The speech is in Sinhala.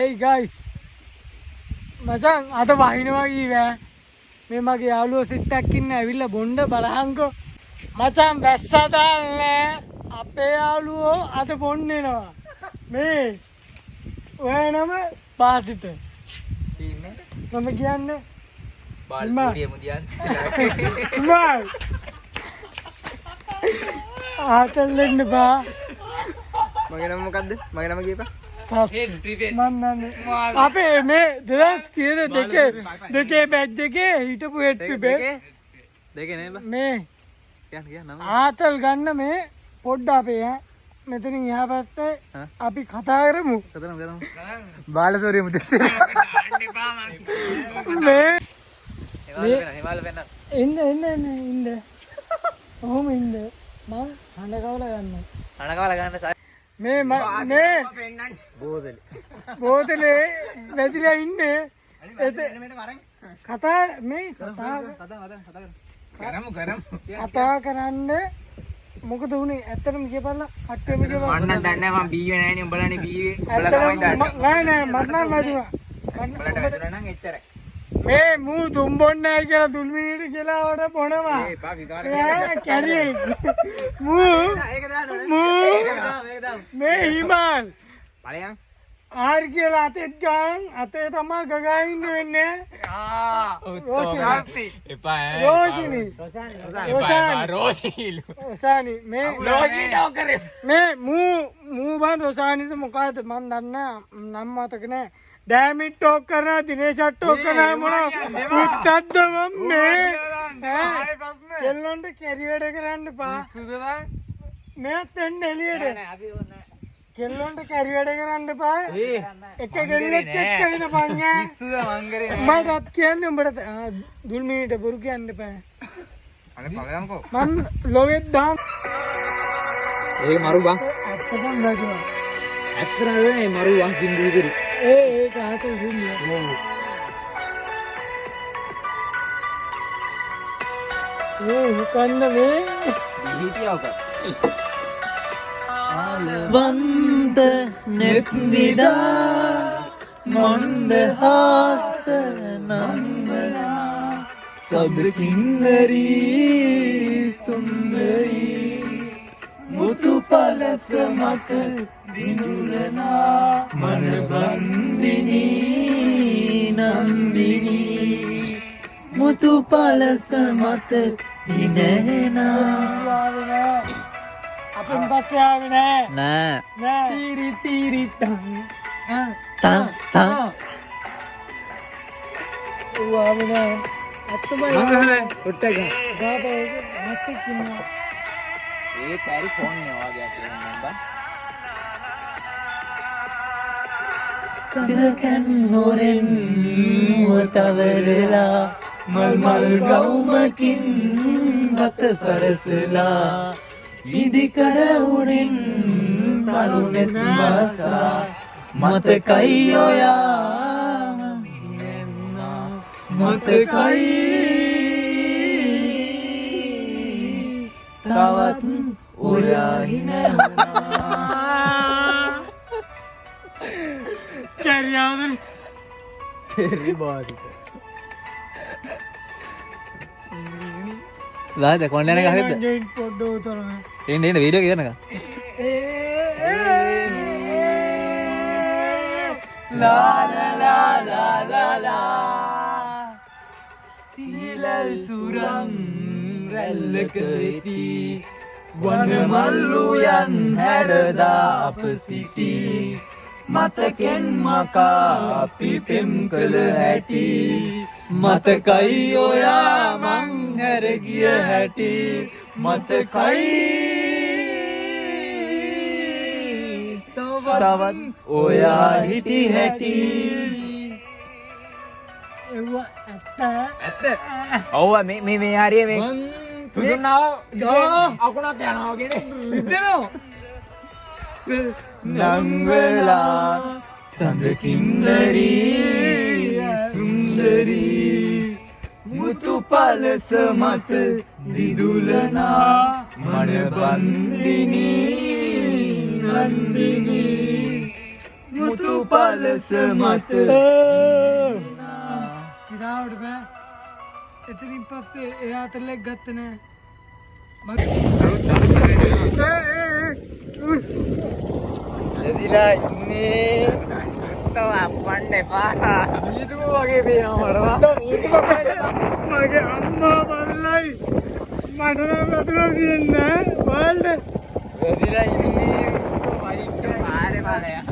Hey guys, මචං අද වහිනවා කීවෑ මේ මගේ යාළුවෝ සෙට් එකක් ඉන්න ඇවිල්ලා බොණ්ඩ බලහන්කෝ මචං වැස්සා දාන්නේ අපේ යාළුවෝ අද බොන්න එනවා මේ ඔය නම පාසිත ඉන්නේ මම කියන්නේ බාල්පුඩිය මුදියන් මයි ආතල් දෙන්න බා මගේ නම මොකද්ද මගේ නම කියපන් අපේ මේ දෙදස් කියද දෙකේ බැජ් දෙකේ හිටපු හෙට්පිබේ දෙකේ නේද මේ ආතල් ගන්න මේ පොඩ්ඩ අපේ මෙතනින් එහා පැත්තේ අපි කතා කරමු බාලසෝරිය මුදියන් මේ හිමාල වෙන්න ඉන්න ඔහොම ඉන්න මං හඬ කවලා ගන්න මේ මේ බෝතලේ වැදිලා ඉන්නේ කතා මේ කතා කරන්න මොකද උනේ ඇත්තටම කියපල්ලා කට්ටියම කියපල්ලා මන්න දන්නේ නැහැ මම බීවේ නැහැ නේ උඹලානේ බීවේ උඹලා තමයි දන්නේ නෑ මට නම් වැදුනා උඹලට වැදුනා නම් එච්චරයි මේ මූ දුම් බොන්නේ නැහැ කියලා දුල්මිනිට කියලා වඩ බොනවා ඒ පා විකාරේ කැරියේ මූ මේ හිමාල් බලයන් ආර් කියලා අතෙත් ගාන් අතේ තමයි ගගා ඉන්න වෙන්නේ එපා රෝෂිනි රෝෂානි මේ මේ මූ බන් රෝෂානිද මොකද මන් දන්නේ නම් මතක නෑ ඩෑමිට් ටෝක් කරනවා දිනේෂ් ටෝක් කරනවා මොන පුත්තක්ද මම මේ කෙල්ලොන්ට කැරි වැඩ කරන්න පා මේත් එන්න එළියට කෙල්ලොන්ට කැරි වැඩ කරන්න පා එක කෙල්ලෙක් එක්ක ඉන්න පං පිස්සුද මං කරේ මටත් කියන්නේ උඹට දුල්මිනිට බොරු කියන්න එපා අනේ බලයන්කෝ මං ලොවෙත් දාම් ඒක මරු බං ඇත්තටම වැදුනා ඇත්තටම නෙමෙයි මරු බං සින්දු විතරයි ඒක ආතල් සින්දුව කන්න මේ හිටියවක වන්ද නෙත්විදා මොන්ද හාස නම්බලා සබකින්නරී සුන්දරී මුතු පලස මත දිනුලනා මනබන්දිනී නම්බිනී මුතු පලස මත ඉනහෙනා අපෙන් පස්සේ ආවේ නෑ නෑ තීරි තා ආවේ නෑ අත්තමයි කොට්ටක ගාපේ නැස්සේ කිනවා ඒ කැරි ෆෝන් නේ වාගේ කියලා සඳකන් නොරෙන් මුවතවරලා මල් ගවුමකින් රත සරසලා ඉදිකඩ උඩින් තරුණෙත් වාසා මතකයි ඔයා මතකයි තවත් ඔයා හිනවනා කැරියාවද කැරි බාරික ලාද කොණ්ඩේ යන ගහකද ජොයින්ට් පොඩ්ඩ උතරම එන්න වීඩියෝ එක කරනක ලා සීලල් සුරම් රැල්ලක ඉති වනමල්ලු යන් හැරදා අප සිටි මතකෙන් මකා අපි පෙම් කළ හැටි මතකයි ඔයා මං හැර ගිය හැටි මතකයි තවත් ඔයා හිටි හැටි එව්ව ඇත්ත ඔව් මේ හරිය මේ සුදුනාව අකුණක් යනවා කියන්නේ හිතෙනවා නංගලා සඳකින්නරී සුන්දරී මුතු පලස මත දිදුලනා මනබන්දිනී නන්දිනී මුතු පලස මත ඉරාවට බෑ එතනින් පස්සේ එයා අතලෙක් ගත්ත නෑ ඇදිලා ඉන්නේ තව අප්පන්න එපා ඊටම වගේ පේනවා මගේ අම්මා බල්ලයි මට නම් වතුර තියෙන්නේ බලන්න ඇදිලා ඉන්නේ වයිට් පාරේ බලය